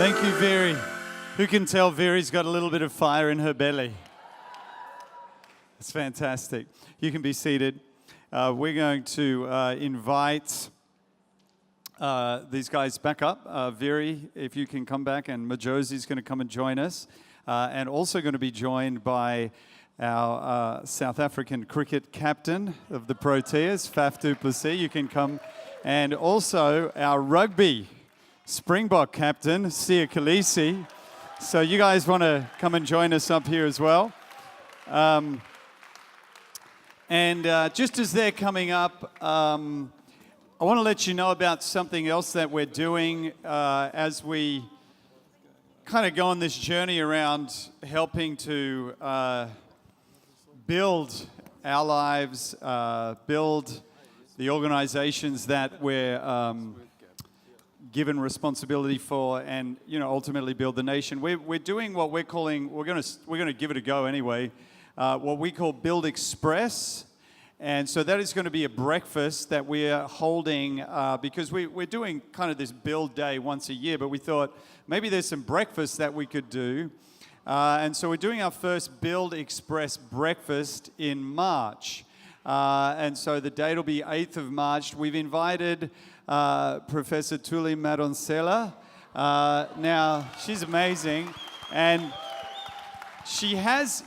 Thank you, Veri. Who can tell Veri's got a little bit of fire in her belly? It's fantastic. You can be seated. We're going to invite these guys back up. Veri, if you can come back, and Majosi's going to come and join us. And also going to be joined by our South African cricket captain of the Proteas, Faf du Plessis. You can come. And also our rugby Springbok captain, Siya Kolisi. So you guys want to come and join us up here as well. Just as they're coming up, I want to let you know about something else that we're doing as we kind of go on this journey around helping to build our lives, build the organizations that we're given responsibility for, and ultimately build the nation. We're doing what we're calling, we're going to give it a go anyway, what we call Build Express. And so that is going to be a breakfast that we are holding because we're doing kind of this build day once a year, but we thought maybe there's some breakfast that we could do. And so we're doing our first Build Express breakfast in March. And so the date will be 8th of March. We've invited Professor Thuli Madonsela. Now, she's amazing. And she has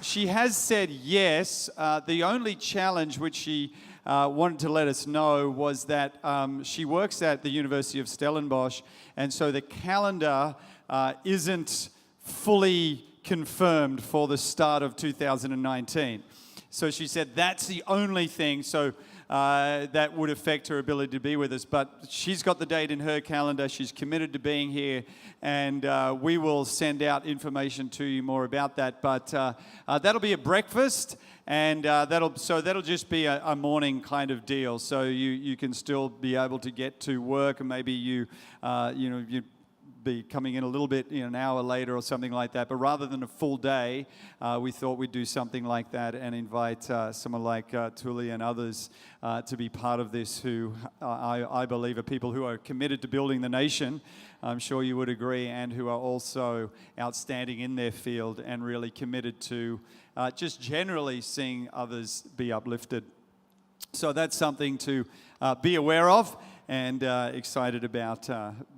said yes. The only challenge which she wanted to let us know was that she works at the University of Stellenbosch, and so the calendar isn't fully confirmed for the start of 2019. So she said that's the only thing. So that would affect her ability to be with us. But she's got the date in her calendar. She's committed to being here. And we will send out information to you more about that. But that'll be a breakfast. And that'll just be a morning kind of deal. So you can still be able to get to work. And maybe you be coming in a little bit an hour later or something like that, but rather than a full day, we thought we'd do something like that and invite someone like Thuli and others to be part of this, who I believe are people who are committed to building the nation. I'm sure you would agree, and who are also outstanding in their field and really committed to just generally seeing others be uplifted. So that's something to be aware of. And excited about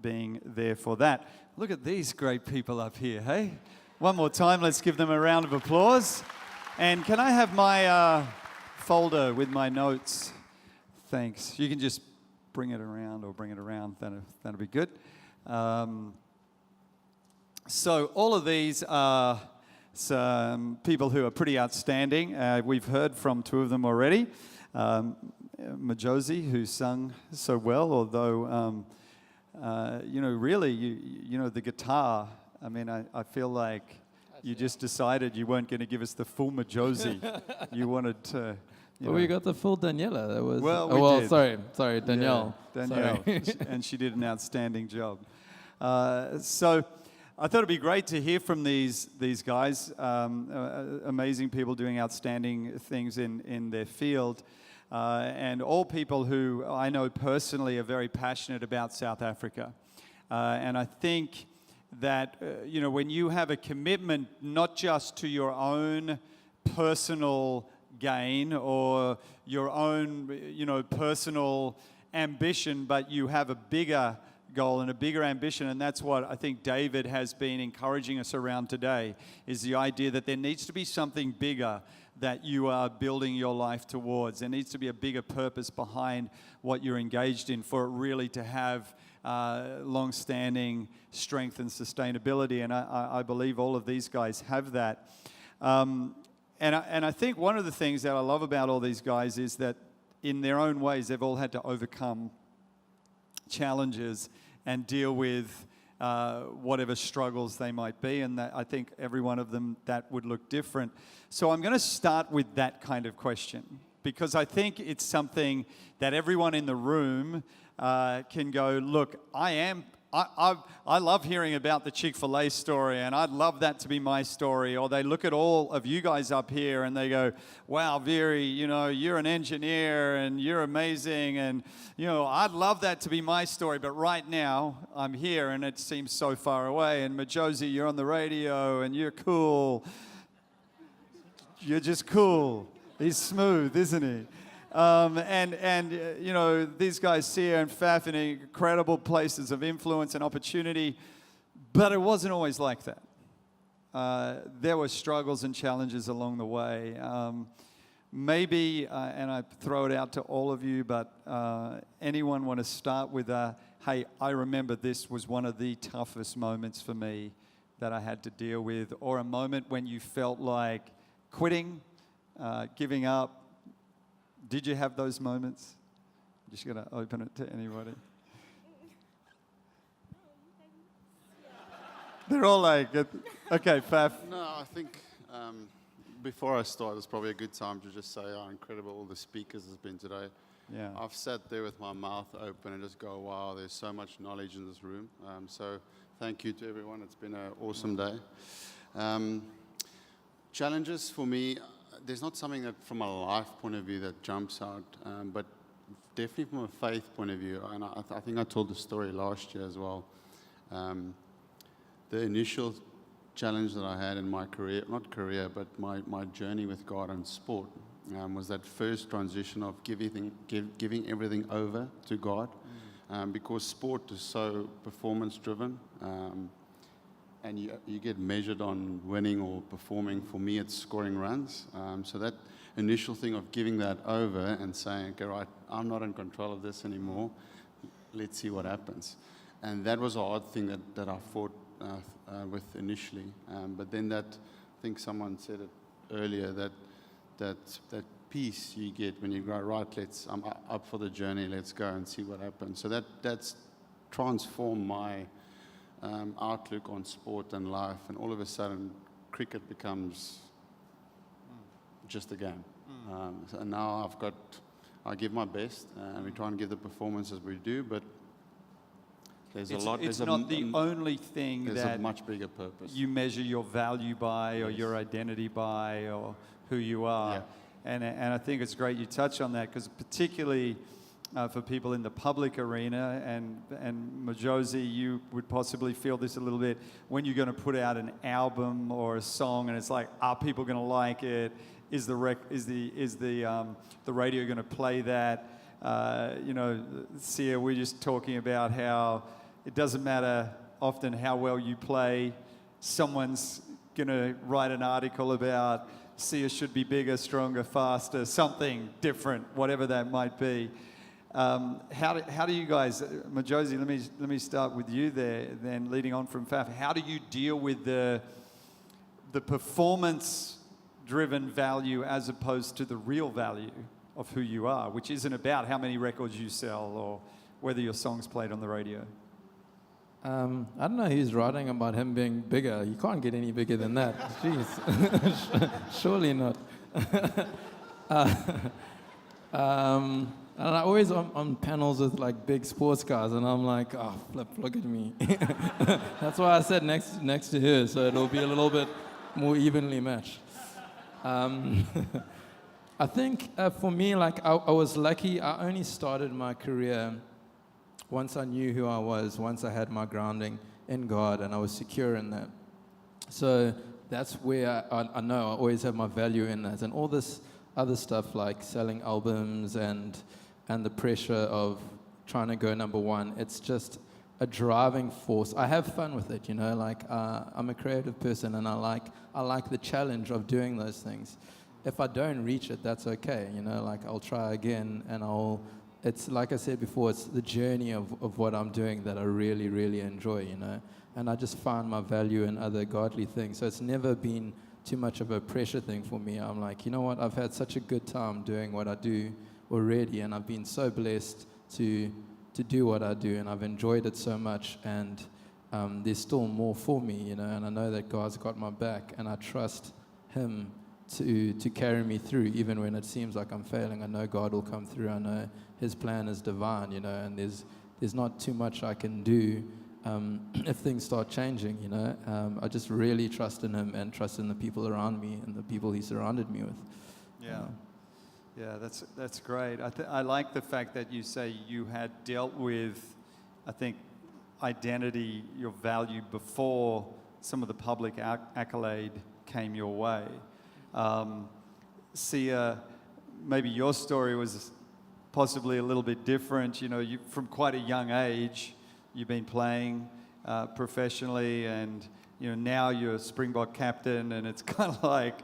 being there for that. Look at these great people up here, hey? One more time, let's give them a round of applause. And can I have my folder with my notes? Thanks. You can just bring it around, that'll be good. So all of these are some people who are pretty outstanding. We've heard from two of them already. Majosi, who sung so well, although, really, the guitar, I mean, I feel like you just decided you weren't going to give us the full Majosi. You wanted to, Well, we got the full Daniela. That was, we did. Sorry, Danielle. Yeah, Danielle, and she did an outstanding job. So I thought it'd be great to hear from these guys, amazing people doing outstanding things in their field. And all people who I know personally are very passionate about South Africa. And I think that, when you have a commitment not just to your own personal gain or your own, personal ambition, but you have a bigger goal and a bigger ambition, and that's what I think David has been encouraging us around today, is the idea that there needs to be something bigger that you are building your life towards. There needs to be a bigger purpose behind what you're engaged in for it really to have long-standing strength and sustainability, and I believe all of these guys have that. And I think one of the things that I love about all these guys is that in their own ways, they've all had to overcome challenges and deal with whatever struggles they might be, and that I think every one of them, that would look different. So I'm going to start with that kind of question, because I think it's something that everyone in the room can go, look, I am I love hearing about the Chick-fil-A story, and I'd love that to be my story. Or they look at all of you guys up here and they go, wow, Veery, you know, you're an engineer and you're amazing. And, you know, I'd love that to be my story. But right now, I'm here and it seems so far away. And Majosi, you're on the radio and you're cool. You're just cool. He's smooth, isn't he? You know, these guys, Sia and Faf, in incredible places of influence and opportunity, but it wasn't always like that. There were struggles and challenges along the way. Maybe, and I throw it out to all of you, but anyone want to start with hey, I remember this was one of the toughest moments for me that I had to deal with, or a moment when you felt like quitting, giving up. Did you have those moments? I'm just going to open it to anybody. They're all like, okay, Faf. No, I think before I start, it's probably a good time to just say how incredible all the speakers has been today. Yeah. I've sat there with my mouth open and just go, wow, there's so much knowledge in this room. So thank you to everyone. It's been an awesome day. Challenges for me, there's not something that from a life point of view that jumps out, but definitely from a faith point of view. And I think I told the story last year as well. The initial challenge that I had in my career, not career, but my journey with God and sport, was that first transition of giving everything over to God, because sport is so performance driven. And you get measured on winning or performing. For me, it's scoring runs. So that initial thing of giving that over and saying, okay, right, I'm not in control of this anymore. Let's see what happens. And that was a hard thing that I fought with initially. But then I think someone said it earlier, that peace you get when you go, right, I'm up for the journey, let's go and see what happens. So that's transformed my outlook on sport and life, and all of a sudden cricket becomes just a game. So now I give my best, and we try and give the performances we do, but there's a lot. It's not the only thing there's that a much bigger purpose. you measure your value by, or your identity by, or who you are. Yeah. And I think it's great you touch on that, because particularly for people in the public arena, and Majosi, you would possibly feel this a little bit when you're going to put out an album or a song, and it's like, are people going to like it? Is the radio going to play that? You know, Sia, we're just talking about how it doesn't matter often how well you play. Someone's going to write an article about Sia should be bigger, stronger, faster, something different, whatever that might be. How do you guys, Majosi, let me start with you there, then leading on from Faf. How do you deal with the performance-driven value as opposed to the real value of who you are, which isn't about how many records you sell or whether your song's played on the radio? I don't know who's writing about him being bigger. You can't get any bigger than that. Jeez. Surely not. And I always on panels with like big sports cars, and I'm like, oh, flip, look at me. That's why I sat next to her, so it'll be a little bit more evenly matched. I think for me, like I was lucky. I only started my career once I knew who I was, once I had my grounding in God, and I was secure in that. So that's where I know I always have my value in that, and all this other stuff like selling albums and the pressure of trying to go number one, it's just a driving force. I have fun with it, you know, like I'm a creative person, and I like the challenge of doing those things. If I don't reach it, that's okay, you know, like I'll try again, and it's like I said before, it's the journey of what I'm doing that I really, really enjoy, you know, and I just find my value in other godly things. So it's never been too much of a pressure thing for me. I'm like, you know what, I've had such a good time doing what I do already, and I've been so blessed to do what I do, and I've enjoyed it so much, and there's still more for me, you know, and I know that God's got my back, and I trust Him to carry me through, even when it seems like I'm failing. I know God will come through. I know His plan is divine, you know, and there's not too much I can do if things start changing, you know. I just really trust in him and trust in the people around me and the people he surrounded me with. Yeah. Yeah, that's great. I like the fact that you say you had dealt with, I think, identity, your value before some of the public accolade came your way. Sia, maybe your story was possibly a little bit different. You know, you from quite a young age, you've been playing professionally, and you know now you're a Springbok captain, and it's kind of like,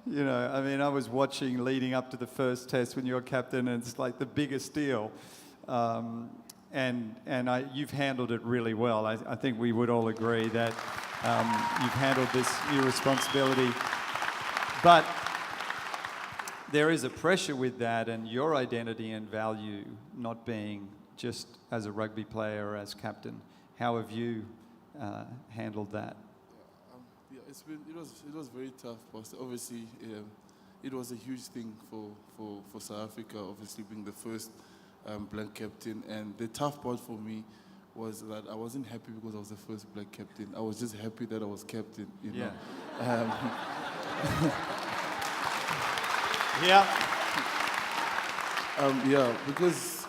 you know, I mean, I was watching leading up to the first test when you're captain, and it's like the biggest deal. You've handled it really well. I think we would all agree that you've handled this new responsibility. But there is a pressure with that, and your identity and value not being just as a rugby player or as captain. How have you handled that? It was very tough, but obviously it was a huge thing for South Africa, obviously being the first black captain. And the tough part for me was that I wasn't happy because I was the first black captain. I was just happy that I was captain, you know. Yeah. Because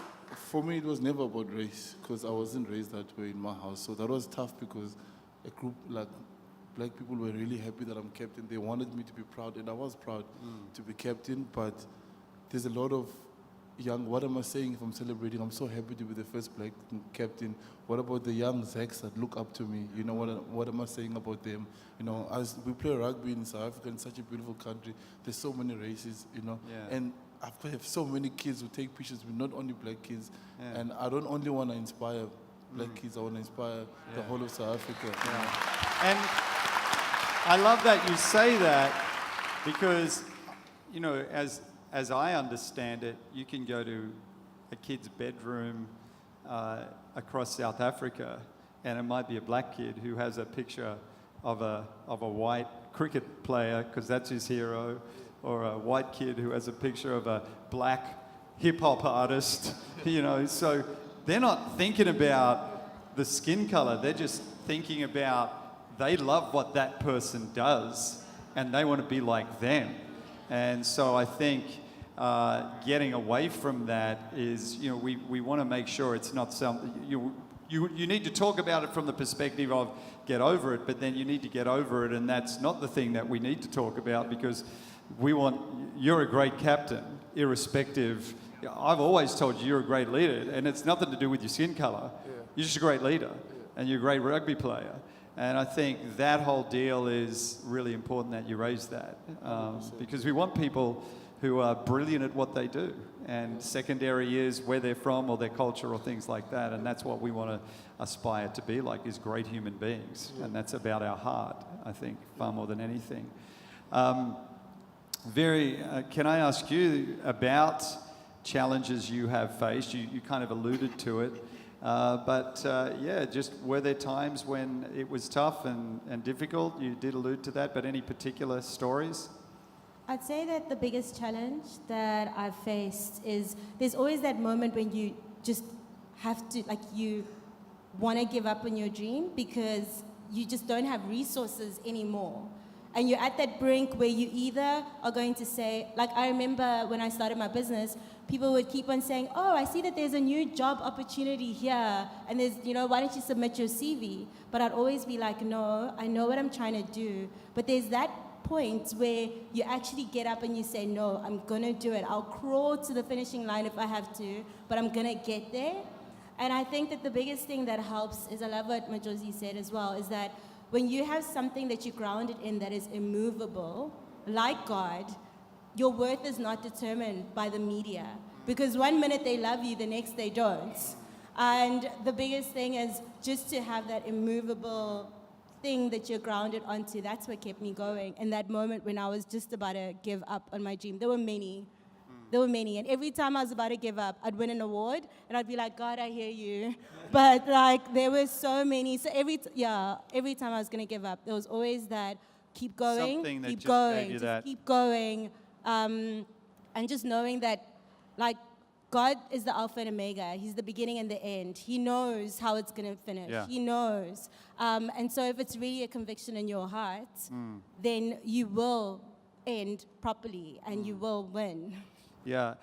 for me it was never about race, because I wasn't raised that way in my house. So that was tough, because a group like black people were really happy that I'm captain. They wanted me to be proud, and I was proud to be captain. But there's a lot of young, what am I saying if I'm celebrating? I'm so happy to be the first black captain. What about the young Zaks that look up to me? You know, what am I saying about them? You know, as we play rugby in South Africa, in such a beautiful country, there's so many races, you know. Yeah. And I have so many kids who take pictures with not only black kids. And I don't only want to inspire black kids, I want to inspire the whole of South Africa. And I love that you say that, because, you know, as I understand it, you can go to a kid's bedroom across South Africa, and it might be a black kid who has a picture of a white cricket player, because that's his hero, or a white kid who has a picture of a black hip-hop artist, you know. So they're not thinking about the skin color, they're just thinking about they love what that person does, and they want to be like them. And so I think getting away from that is, you know, we want to make sure it's not something, you need to talk about it from the perspective of get over it, but then you need to get over it, and that's not the thing that we need to talk about, because you're a great captain, irrespective. I've always told you you're a great leader, and it's nothing to do with your skin color. You're just a great leader, and you're a great rugby player. And I think that whole deal is really important that you raise that, because we want people who are brilliant at what they do, and secondary is where they're from or their culture or things like that, and that's what we want to aspire to be like, is great human beings, and that's about our heart, I think, far more than anything. Can I ask you about challenges you have faced? You kind of alluded to it. Just were there times when it was tough and difficult? You did allude to that, but any particular stories? I'd say that the biggest challenge that I've faced is there's always that moment when you just have to, like, you want to give up on your dream because you just don't have resources anymore. And you're at that brink where you either are going to say, like, I remember when I started my business, people would keep on saying, oh, I see that there's a new job opportunity here, and there's, you know, why don't you submit your CV? But I'd always be like, no, I know what I'm trying to do. But there's that point where you actually get up and you say, no, I'm going to do it. I'll crawl to the finishing line if I have to, but I'm going to get there. And I think that the biggest thing that helps is, I love what Majosi said as well, is that when you have something that you're grounded in that is immovable, like God, your worth is not determined by the media. Because one minute they love you, the next they don't. And the biggest thing is just to have that immovable thing that you're grounded onto. That's what kept me going. In that moment when I was just about to give up on my dream, there were many. And every time I was about to give up, I'd win an award, and I'd be like, God, I hear you. But like, there were so many. So every time I was gonna give up, there was always that keep going, Something that keep just going, gave you just that. keep going, and just knowing that, like, God is the Alpha and Omega. He's the beginning and the end. He knows how it's going to finish. Yeah. He knows. And so if it's really a conviction in your heart, then you will end properly and you will win. Yeah,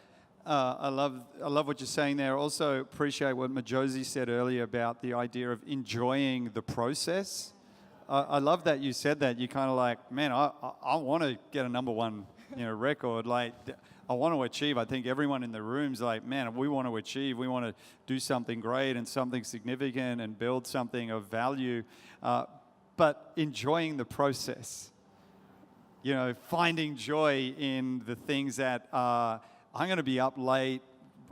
I love what you're saying there. Also appreciate what Majosi said earlier about the idea of enjoying the process. I love that you said that. You kind of like, man, I want to get a number one, record. Like, I want to achieve. I think everyone in the room's like, man, we want to achieve. We want to do something great and something significant and build something of value. But enjoying the process. Finding joy in the things that I'm going to be up late.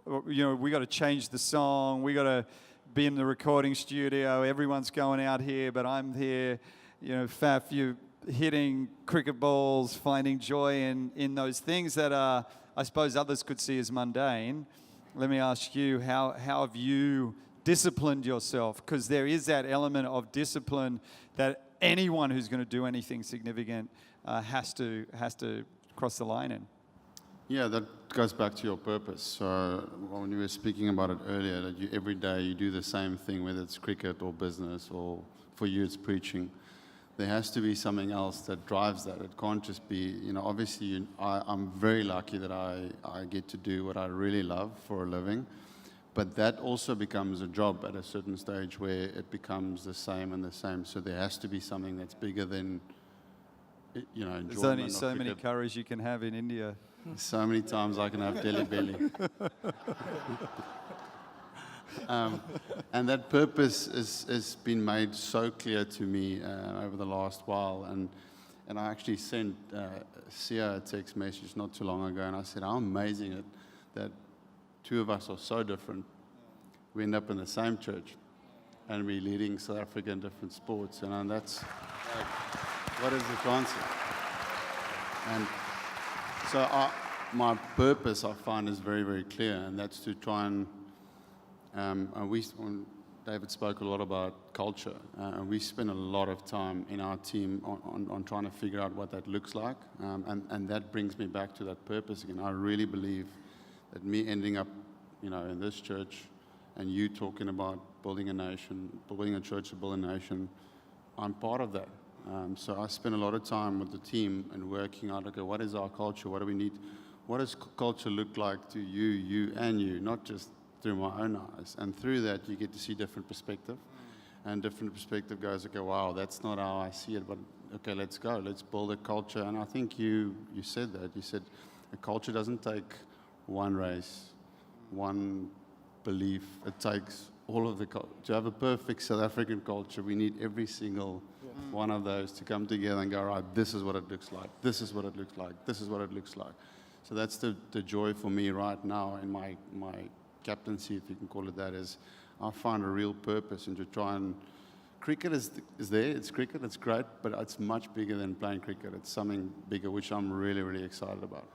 We got to change the song. We got to be in the recording studio. Everyone's going out here, but I'm here. Faf, you hitting cricket balls, finding joy in those things that I suppose others could see as mundane. Let me ask you, how have you disciplined yourself? Because there is that element of discipline that anyone who's going to do anything significant has to cross the line in. Yeah, that goes back to your purpose. So when you were speaking about it earlier, that every day you do the same thing, whether it's cricket or business or for you it's preaching. There has to be something else that drives that. It can't just be, obviously I'm very lucky that I get to do what I really love for a living. But that also becomes a job at a certain stage where it becomes the same and the same. So there has to be something that's bigger than, enjoyment. There's only of so many cricket. curries you can have in India. So many times I can have Delhi belly. And that purpose has been made so clear to me over the last while. And I actually sent Sia a text message not too long ago, and I said, how amazing it that two of us are so different. We end up in the same church, and we're leading South Africa in different sports. And that's like, what is the concept? And so my purpose, I find, is very, very clear, and that's to try and David spoke a lot about culture, and we spend a lot of time in our team on trying to figure out what that looks like, and that brings me back to that purpose again. I really believe that me ending up, in this church, and you talking about building a nation, building a church to build a nation, I'm part of that. So I spend a lot of time with the team and working out, okay, what is our culture? What do we need? What does culture look like to you, and you, not just through my own eyes? And through that, you get to see different perspective. And different perspective goes, okay, wow, that's not how I see it, but okay, let's go. Let's build a culture. And I think you said that. You said a culture doesn't take one race, one belief. It takes all of the culture. To have a perfect South African culture, we need every single one of those to come together and go, right, this is what it looks like. This is what it looks like. This is what it looks like. So that's the joy for me right now in my captaincy, if you can call it that, is I find a real purpose in to try and cricket is there. It's cricket. It's great, but it's much bigger than playing cricket. It's something bigger, which I'm really, really excited about.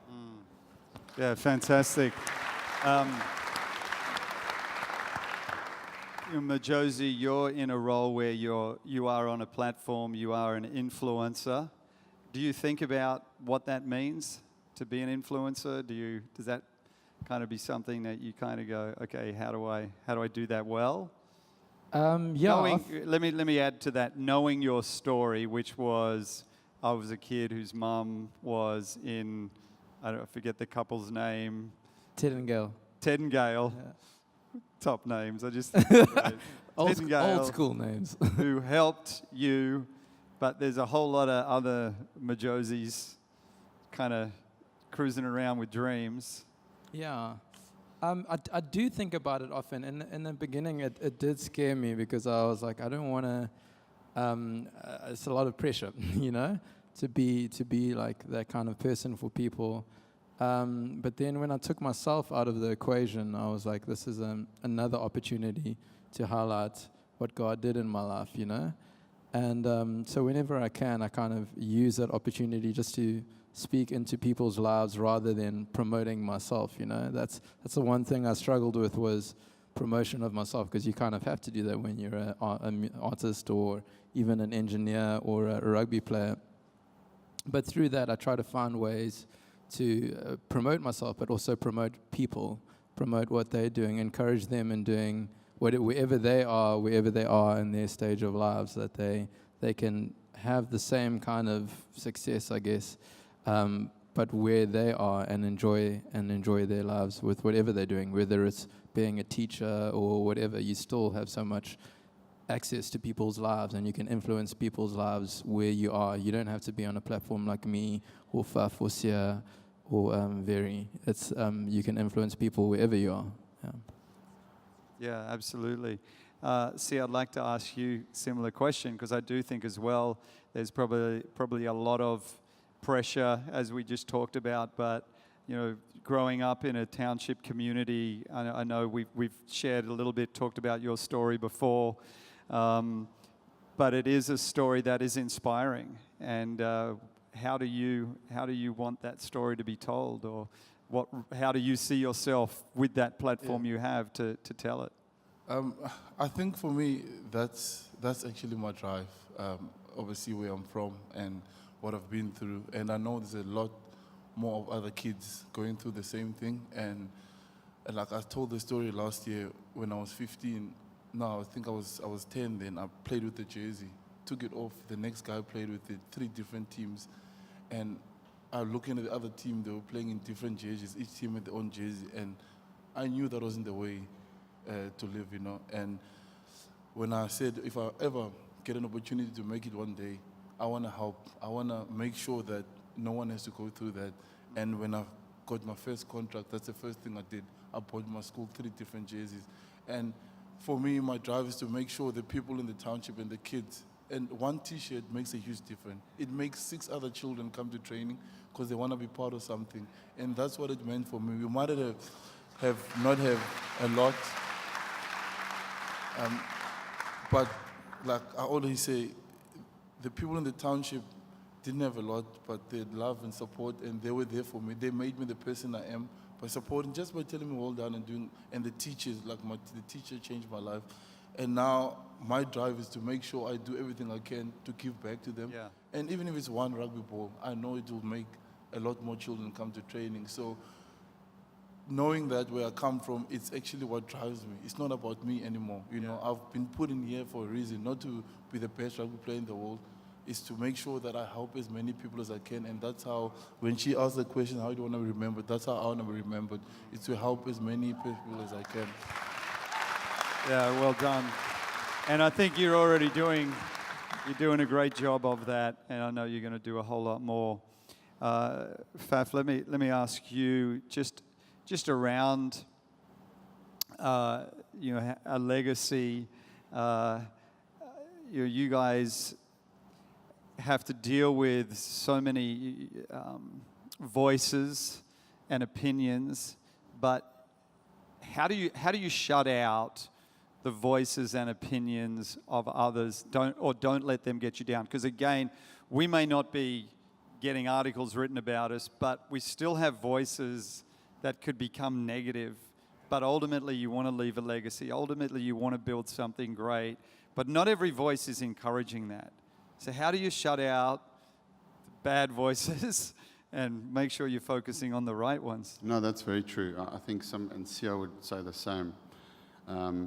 Yeah, fantastic. Majosi, you're in a role where you are on a platform. You are an influencer. Do you think about what that means to be an influencer? Does that kind of be something that you kind of go, okay, how do I do that well? Yeah. Let me add to that. Knowing your story, which was, I was a kid whose mum was in, I forget the couple's name. Ted and Gail. Ted and Gail. Yeah. Top names. I just Old school names. who helped you, but there's a whole lot of other Majosis kind of cruising around with dreams. Yeah. I do think about it often. In the beginning, it did scare me because I was like, I don't want to. It's a lot of pressure, to be like that kind of person for people. But then when I took myself out of the equation, I was like, this is another opportunity to highlight what God did in my life, And so whenever I can, I kind of use that opportunity just to speak into people's lives rather than promoting myself, That's the one thing I struggled with was promotion of myself, because you kind of have to do that when you're an artist or even an engineer or a rugby player. But through that, I try to find ways to promote myself, but also promote people promote what they're doing, encourage them in doing wherever they are in their stage of lives, that they can have the same kind of success, I guess, but where they are, and enjoy their lives with whatever they're doing, whether it's being a teacher or whatever. You still have so much access to people's lives, and you can influence people's lives where you are. You don't have to be on a platform like me or Faf or Sia or Very. It's you can influence people wherever you are. Yeah. Yeah, absolutely. See, I'd like to ask you a similar question, because I do think as well there's probably a lot of pressure, as we just talked about, but you know, growing up in a township community, I know we've shared a little bit, talked about your story before, but it is a story that is inspiring. And how do you want that story to be told, or how do you see yourself with that platform you have to tell it? I think for me, that's actually my drive. Obviously, where I'm from and what I've been through, and I know there's a lot more of other kids going through the same thing. And like I told the story last year when I was 15. No, I think I was 10 then. I played with the jersey, took it off. The next guy played with it, 3 different teams, and I looking at the other team. They were playing in different jerseys. Each team had their own jersey, and I knew that wasn't the way to live, you know. And when I said, if I ever get an opportunity to make it one day, I want to help. I want to make sure that no one has to go through that. And when I got my first contract, that's the first thing I did. I bought my school 3 different jerseys. And for me, my drive is to make sure the people in the township and the kids, and one T-shirt makes a huge difference. It makes 6 other children come to training because they want to be part of something. And that's what it meant for me. We might not have a lot, but like I always say, the people in the township didn't have a lot, but they had love and support, and they were there for me. They made me the person I am by supporting, just by telling me well done and doing. And the teachers, like the teacher changed my life. And now my drive is to make sure I do everything I can to give back to them. Yeah. And even if it's one rugby ball, I know it will make a lot more children come to training. So knowing that where I come from, it's actually what drives me. It's not about me anymore. You know, I've been put in here for a reason, not to be the best rugby player in the world. It's to make sure that I help as many people as I can. And that's how, when she asked the question, how do you want to be remembered? That's how I want to be remembered. It's to help as many people as I can. Yeah, well done. And I think you're doing a great job of that, and I know you're going to do a whole lot more. Faf, let me ask you just around a legacy. You guys have to deal with so many voices and opinions, but how do you shut out the voices and opinions of others? Don't let them get you down, because again, we may not be getting articles written about us, but we still have voices that could become negative. But ultimately, you want to leave a legacy. Ultimately, you want to build something great. But not every voice is encouraging that. So how do you shut out the bad voices and make sure you're focusing on the right ones? No, that's very true. I think and Sia would say the same. Our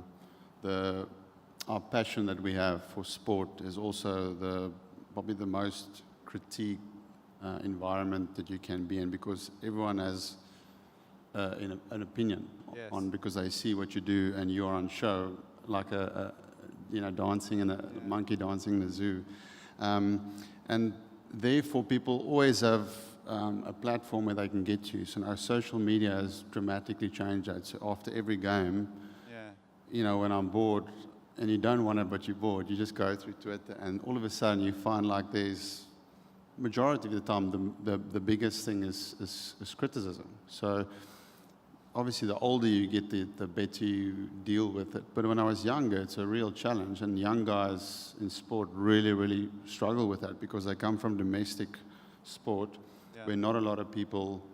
passion that we have for sport is also probably the most critiqued environment that you can be in, because everyone has an opinion on, because they see what you do and you're on show like dancing in a monkey dancing in the zoo, and therefore people always have a platform where they can get to. So now social media has dramatically changed that. So after every game, when I'm bored, and you don't want it but you're bored, you just go through Twitter, and all of a sudden you find like there's, majority of the time, the biggest thing is criticism. So obviously the older you get, the better you deal with it. But when I was younger, it's a real challenge, and young guys in sport really, really struggle with that, because they come from domestic sport where not a lot of people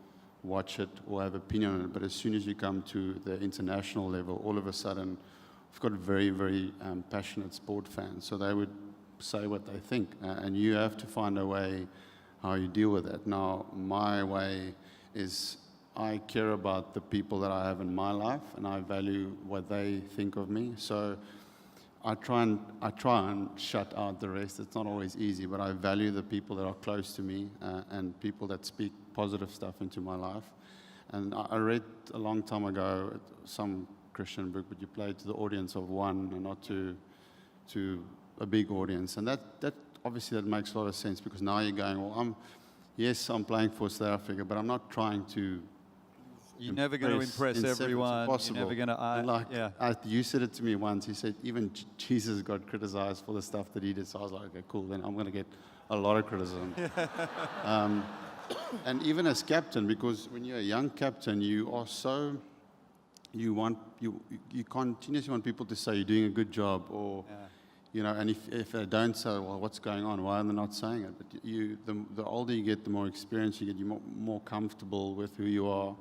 watch it or have opinion on it. But as soon as you come to the international level, all of a sudden we've got very, very passionate sport fans. So they would say what they think, and you have to find a way how you deal with that. Now, my way is I care about the people that I have in my life, and I value what they think of me. So I try and shut out the rest. It's not always easy, but I value the people that are close to me and people that speak positive stuff into my life. And I read a long time ago some Christian book, but you play to the audience of one and not to a big audience. And that obviously that makes a lot of sense, because now you're going, well, I'm playing for South Africa, but I'm not trying to. You're never going to impress in seven- everyone. Impossible. You're never going to. And like, yeah. you said it to me once. He said even Jesus got criticized for the stuff that he did. So I was like, okay, cool. Then I'm going to get a lot of criticism. And even as captain, because when you're a young captain, you are so. You continuously want people to say you're doing a good job, or. Yeah. You know, and if they don't say, well, what's going on? Why are they not saying it? But the older you get, the more experience you get, you're more comfortable with who you are.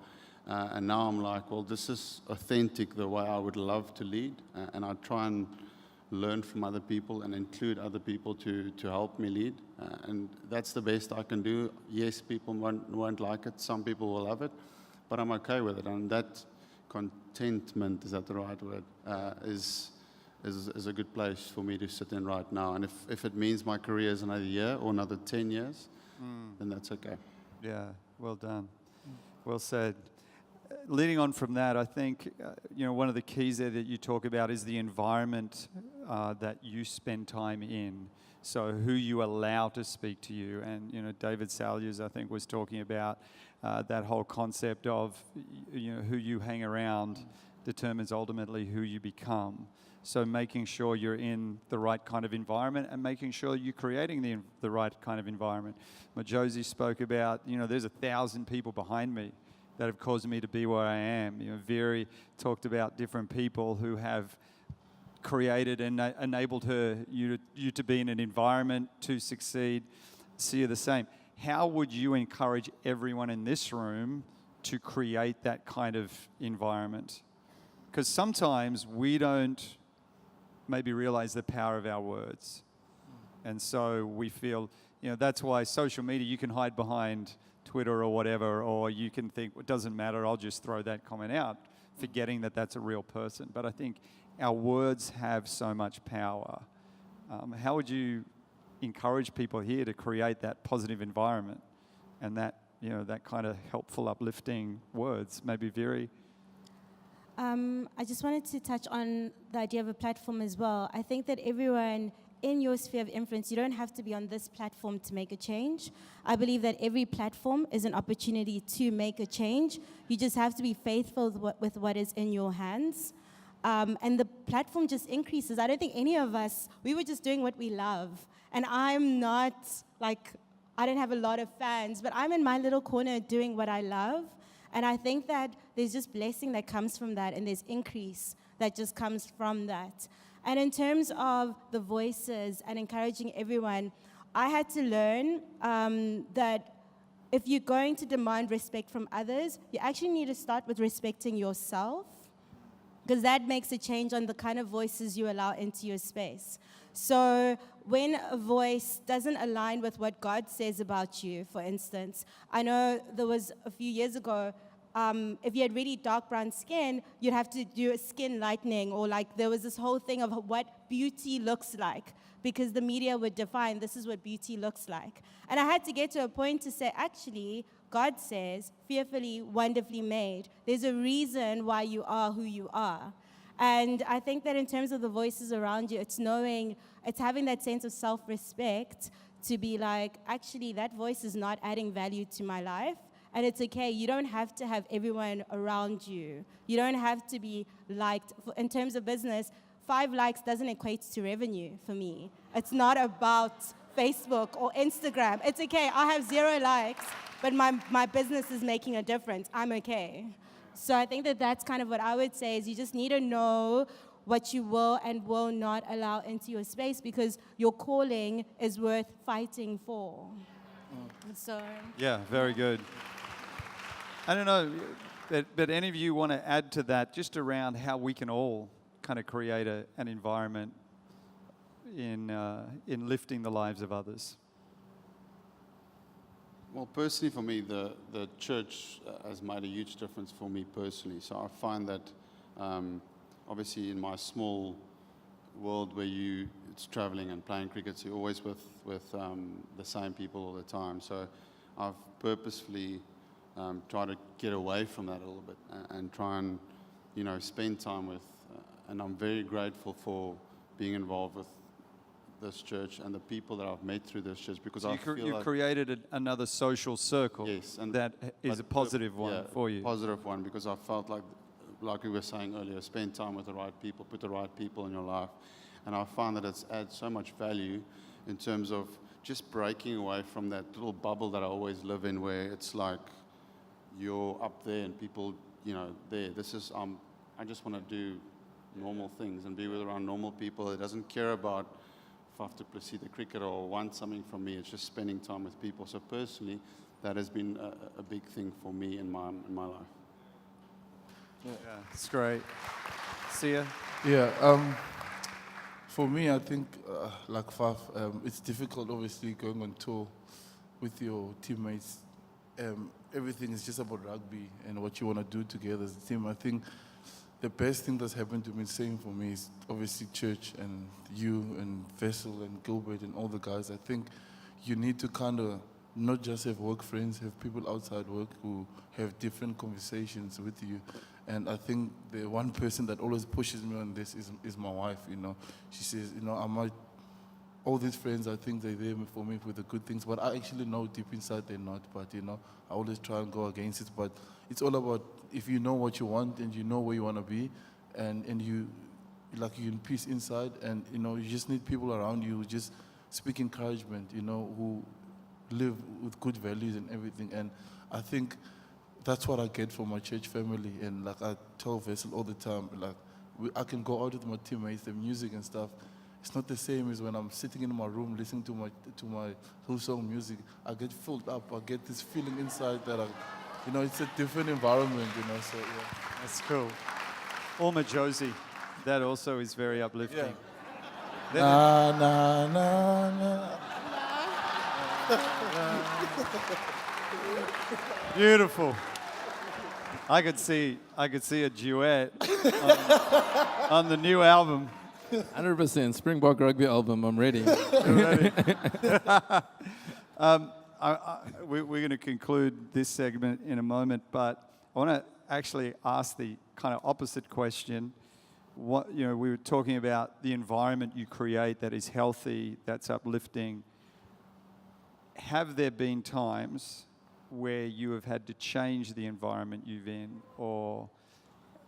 And now I'm like, well, this is authentic, the way I would love to lead. And I try and learn from other people and include other people to help me lead. And that's the best I can do. Yes, people won't like it. Some people will love it. But I'm okay with it. And that contentment, is that the right word, is a good place for me to sit in right now. And if it means my career is another year or another 10 years, then that's okay. Yeah, well done. Well said. Leading on from that, I think, one of the keys there that you talk about is the environment that you spend time in. So who you allow to speak to you. And, David Salyers, I think, was talking about that whole concept of, who you hang around determines ultimately who you become. So making sure you're in the right kind of environment and making sure you're creating the right kind of environment. Josie spoke about, there's 1,000 people behind me that have caused me to be where I am. Veri talked about different people who have created and enabled you to be in an environment to succeed. See the same. How would you encourage everyone in this room to create that kind of environment? Because sometimes we don't maybe realize the power of our words. And so we feel, that's why social media, you can hide behind Twitter or whatever, or you can think, it doesn't matter, I'll just throw that comment out, forgetting that that's a real person. But I think our words have so much power. How would you encourage people here to create that positive environment and that, that kind of helpful, uplifting words? Maybe Veri? I just wanted to touch on the idea of a platform as well. I think that everyone in your sphere of influence, you don't have to be on this platform to make a change. I believe that every platform is an opportunity to make a change. You just have to be faithful with what is in your hands. And the platform just increases. I don't think any of us, we were just doing what we love. And I'm not I don't have a lot of fans, but I'm in my little corner doing what I love. And I think that there's just blessing that comes from that, and there's increase that just comes from that. And in terms of the voices and encouraging everyone, I had to learn that if you're going to demand respect from others, you actually need to start with respecting yourself, because that makes a change on the kind of voices you allow into your space. So when a voice doesn't align with what God says about you, for instance, I know there was a few years ago, if you had really dark brown skin, you'd have to do a skin lightening, or there was this whole thing of what beauty looks like, because the media would define this is what beauty looks like. And I had to get to a point to say, actually, God says, fearfully, wonderfully made. There's a reason why you are who you are. And I think that in terms of the voices around you, it's having that sense of self-respect to be like, actually, that voice is not adding value to my life. And it's okay. You don't have to have everyone around you. You don't have to be liked. In terms of business, 5 likes doesn't equate to revenue for me. It's not about Facebook or Instagram. It's okay. I have 0 likes, but my business is making a difference. I'm okay. So I think that that's kind of what I would say, is you just need to know what you will and will not allow into your space, because your calling is worth fighting for. So Yeah, very good. I don't know, but any of you want to add to that, just around how we can all kind of create an environment in lifting the lives of others? Well, personally, for me, the church has made a huge difference for me personally. So I find that, obviously, in my small world where it's traveling and playing cricket, so you're always with the same people all the time. So I've purposefully tried to get away from that a little bit and try and, spend time with. And I'm very grateful for being involved with this church and the people that I've met through this church, because So I feel you like, another social circle yes, and that is but a positive one yeah, for you. Positive one, because I felt like we were saying earlier, spend time with the right people, put the right people in your life, and I find that it's adds so much value in terms of just breaking away from that little bubble that I always live in, where it's like you're up there and people, there. This is I just want to do normal things and be around normal people. It doesn't care about Faf du Plessis, the cricketer, or want something from me. It's just spending time with people. So personally, that has been a big thing for me in my life. Yeah, it's great. Sia? Yeah, for me, I think, like Faf, it's difficult, obviously, going on tour with your teammates. Everything is just about rugby and what you want to do together as a team. I think the best thing that's happened to me, same for me, is obviously church and you and Vessel and Gilbert and all the guys. I think you need to kind of not just have work friends, have people outside work who have different conversations with you. And I think the one person that always pushes me on this is my wife, She says, all these friends, I think they're there for me for the good things, but I actually know deep inside they're not. But, I always try and go against it. But it's all about, if you know what you want and you know where you want to be, and you're in peace inside, and, you just need people around you who just speak encouragement, who live with good values and everything. And I think that's what I get from my church family. And I tell Vessel all the time, I can go out with my teammates, the music and stuff. It's not the same as when I'm sitting in my room listening to my Hillsong music. I get filled up. I get this feeling inside that it's a different environment. So yeah. That's cool. Alma Josie, that also is very uplifting. Yeah. Na na na na. Beautiful. I could see a duet on the new album. 100% Springbok Rugby album, I'm ready. We're going to conclude this segment in a moment, but I want to actually ask the kind of opposite question. We were talking about the environment you create that is healthy, that's uplifting. Have there been times where you have had to change the environment you've in,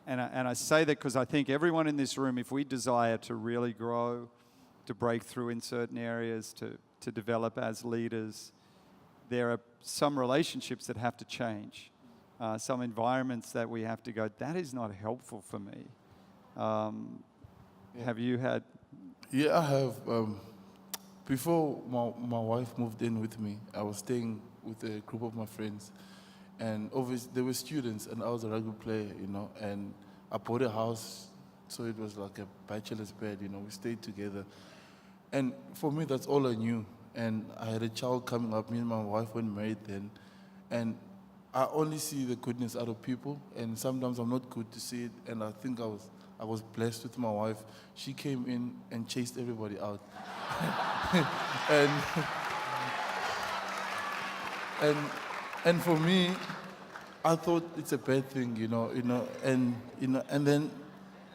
and I say that because I think everyone in this room, if we desire to really grow, to break through in certain areas, to develop as leaders, there are some relationships that have to change, some environments that we have to go, that is not helpful for me. Have you had? Yeah, I have. Before my wife moved in with me, I was staying with a group of my friends. And obviously, they were students, and I was a rugby player, and I bought a house, so it was like a bachelor's bed, we stayed together. And for me, that's all I knew. And I had a child coming up, me and my wife weren't married then. And I only see the goodness out of people, and sometimes I'm not good to see it, and I think I was blessed with my wife. She came in and chased everybody out. And for me, I thought it's a bad thing, and then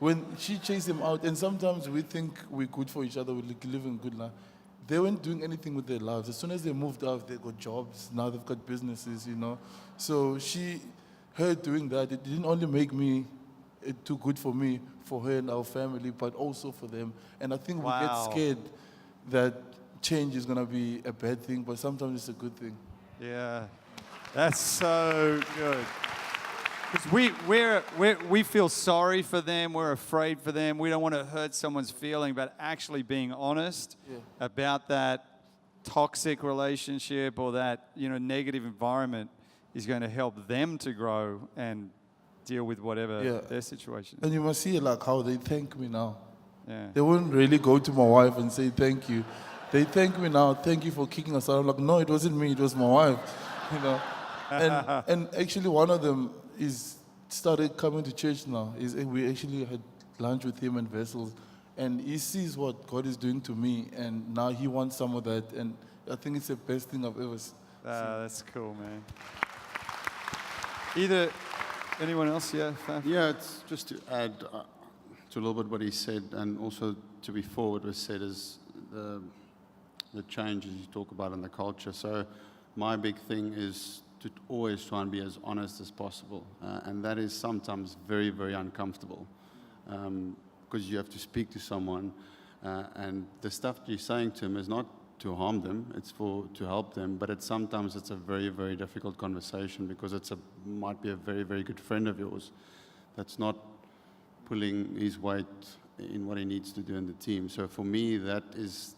when she chased them out, and sometimes we think we're good for each other, we live in good life. They weren't doing anything with their lives. As soon as they moved out, they got jobs. Now they've got businesses, So her doing that, it didn't only make me too good for me, for her and our family, but also for them. And I think we get scared that change is going to be a bad thing, but sometimes it's a good thing. Yeah, that's so good. Because we feel sorry for them, we're afraid for them, we don't want to hurt someone's feeling, but actually being honest about that toxic relationship or that negative environment is going to help them to grow and deal with whatever their situation is. And you must see how they thank me now. Yeah. They wouldn't really go to my wife and say thank you. They thank me now, thank you for kicking us out. I'm like, no, it wasn't me, it was my wife. you know. And actually, one of them is started coming to church now. We actually had lunch with him and Vessels, and he sees what God is doing to me, and now he wants some of that, and I think it's the best thing I've ever seen. That's cool, man. Anyone else? Yeah, Faf? Yeah, it's just to add to a little bit what he said, and also to be forward was said is the changes you talk about in the culture. So my big thing is to always try and be as honest as possible, and that is sometimes very, very uncomfortable because you have to speak to someone, and the stuff you're saying to them is not to harm them, it's to help them, but sometimes it's a very, very difficult conversation because might be a very, very good friend of yours that's not pulling his weight in what he needs to do in the team. So for me, that is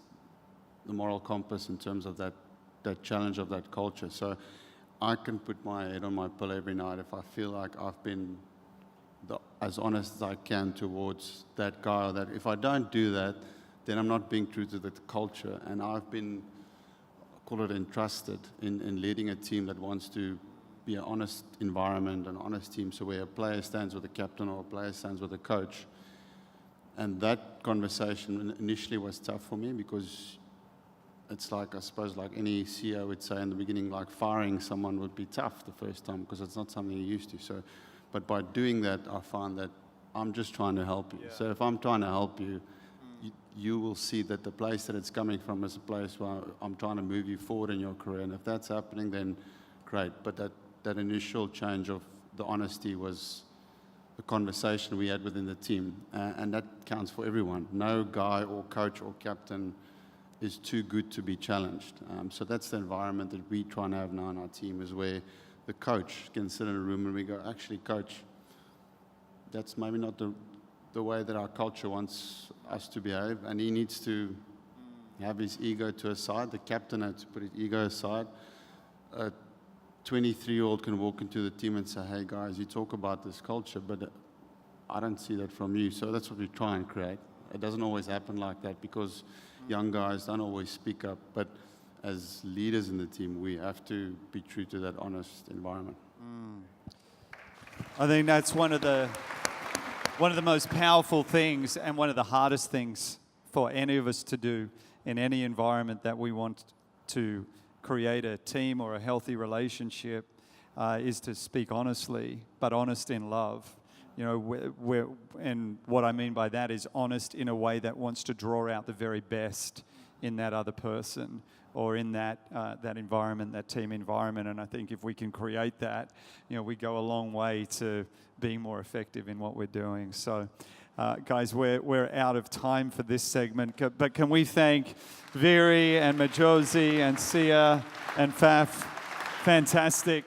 the moral compass in terms of that challenge of that culture. So I can put my head on my pillow every night if I feel like I've been as honest as I can towards that guy, or that if I don't do that, then I'm not being true to the culture. And I've been, call it entrusted, in leading a team that wants to be an honest environment, an honest team, so where a player stands with the captain or a player stands with the coach. And that conversation initially was tough for me because it's like, I suppose, like any CEO would say in the beginning, like firing someone would be tough the first time because it's not something you're used to. So, but by doing that, I find that I'm just trying to help you. Yeah. So if I'm trying to help you, you will see that the place that it's coming from is a place where I'm trying to move you forward in your career. And if that's happening, then great. But that initial change of the honesty was the conversation we had within the team. And that counts for everyone. No guy or coach or captain is too good to be challenged. So that's the environment that we try and have now in our team, is where the coach can sit in a room and we go, actually, coach, that's maybe not the way that our culture wants us to behave, and he needs to have his ego to a side. The captain had to put his ego aside. A 23-year-old can walk into the team and say, hey guys, you talk about this culture, but I don't see that from you. So that's what we try and create. It doesn't always happen like that because young guys don't always speak up, but as leaders in the team, we have to be true to that honest environment. I think that's one of the most powerful things and one of the hardest things for any of us to do in any environment that we want to create a team or a healthy relationship is to speak honestly, but honest in love. You know, and what I mean by that is honest in a way that wants to draw out the very best in that other person or in that environment, that team environment. And I think if we can create that, you know, we go a long way to being more effective in what we're doing. So, guys, we're out of time for this segment, but can we thank Viri and Majosi and Sia and Faf? Fantastic.